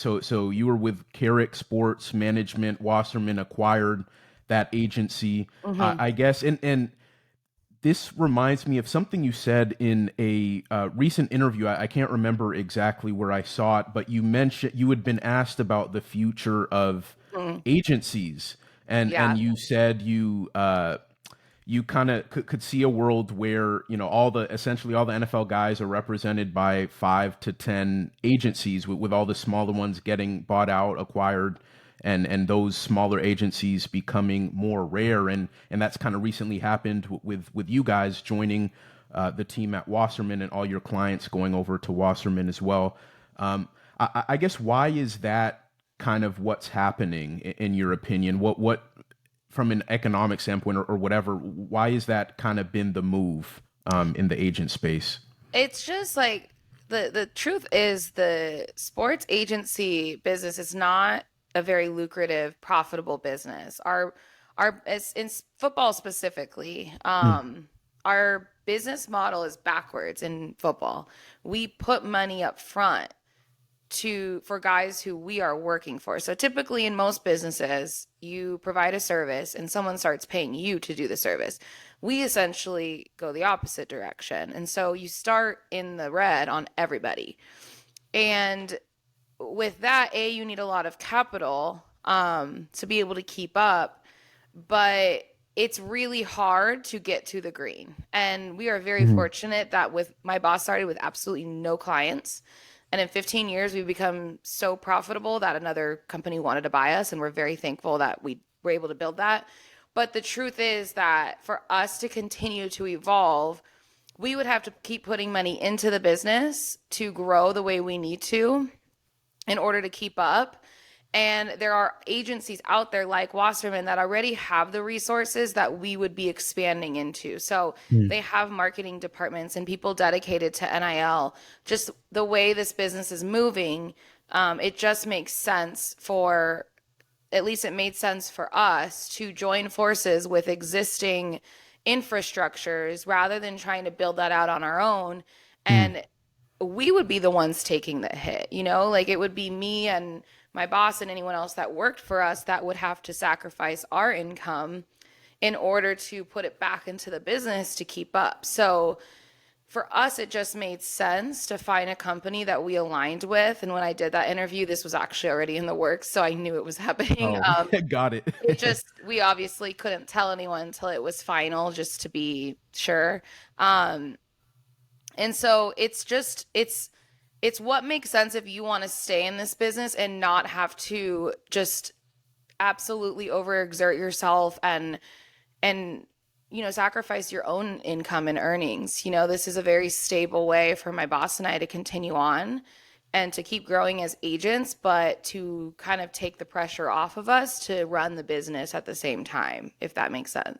So you were with Carrick Sports Management. Wasserman acquired that agency, Hmm. I guess. And this reminds me of something you said in a recent interview. I can't remember exactly where I saw it, but you mentioned you had been asked about the future of Hmm. agencies, and Yeah. you said you kind of could see a world where essentially all the NFL guys are represented by 5 to 10 agencies, with all the smaller ones getting bought out, acquired, and those smaller agencies becoming more rare, and that's kind of recently happened with you guys joining the team at Wasserman and all your clients going over to Wasserman as well. I guess, why is that kind of what's happening in your opinion? What from an economic standpoint, or whatever, why is that kind of been the move in the agent space? It's just like the truth is the sports agency business is not a very lucrative, profitable business. Our as in football specifically, our business model is backwards in football. We put money up front to for guys who we are working for. So typically in most businesses, you provide a service and someone starts paying you to do the service. We essentially go the opposite direction. And so you start in the red on everybody. And with that, you need a lot of capital to be able to keep up, but it's really hard to get to the green. And we are very Mhm. fortunate that with my boss started with absolutely no clients. And in 15 years, we've become so profitable that another company wanted to buy us. And we're very thankful that we were able to build that. But the truth is that for us to continue to evolve, we would have to keep putting money into the business to grow the way we need to in order to keep up. And there are agencies out there like Wasserman that already have the resources that we would be expanding into. So Mm. they have marketing departments and people dedicated to NIL. Just the way this business is moving, it just makes sense for, at least it made sense for us to join forces with existing infrastructures rather than trying to build that out on our own. Mm. And we would be the ones taking the hit, like it would be me and my boss and anyone else that worked for us that would have to sacrifice our income in order to put it back into the business to keep up. So for us, it just made sense to find a company that we aligned with. And when I did that interview, this was actually already in the works, so I knew it was happening. Oh, got it. It just, we obviously couldn't tell anyone until it was final, just to be sure. Um, and so it's what makes sense if you want to stay in this business and not have to just absolutely overexert yourself and sacrifice your own income and earnings. This is a very stable way for my boss and I to continue on and to keep growing as agents, but to kind of take the pressure off of us to run the business at the same time, if that makes sense.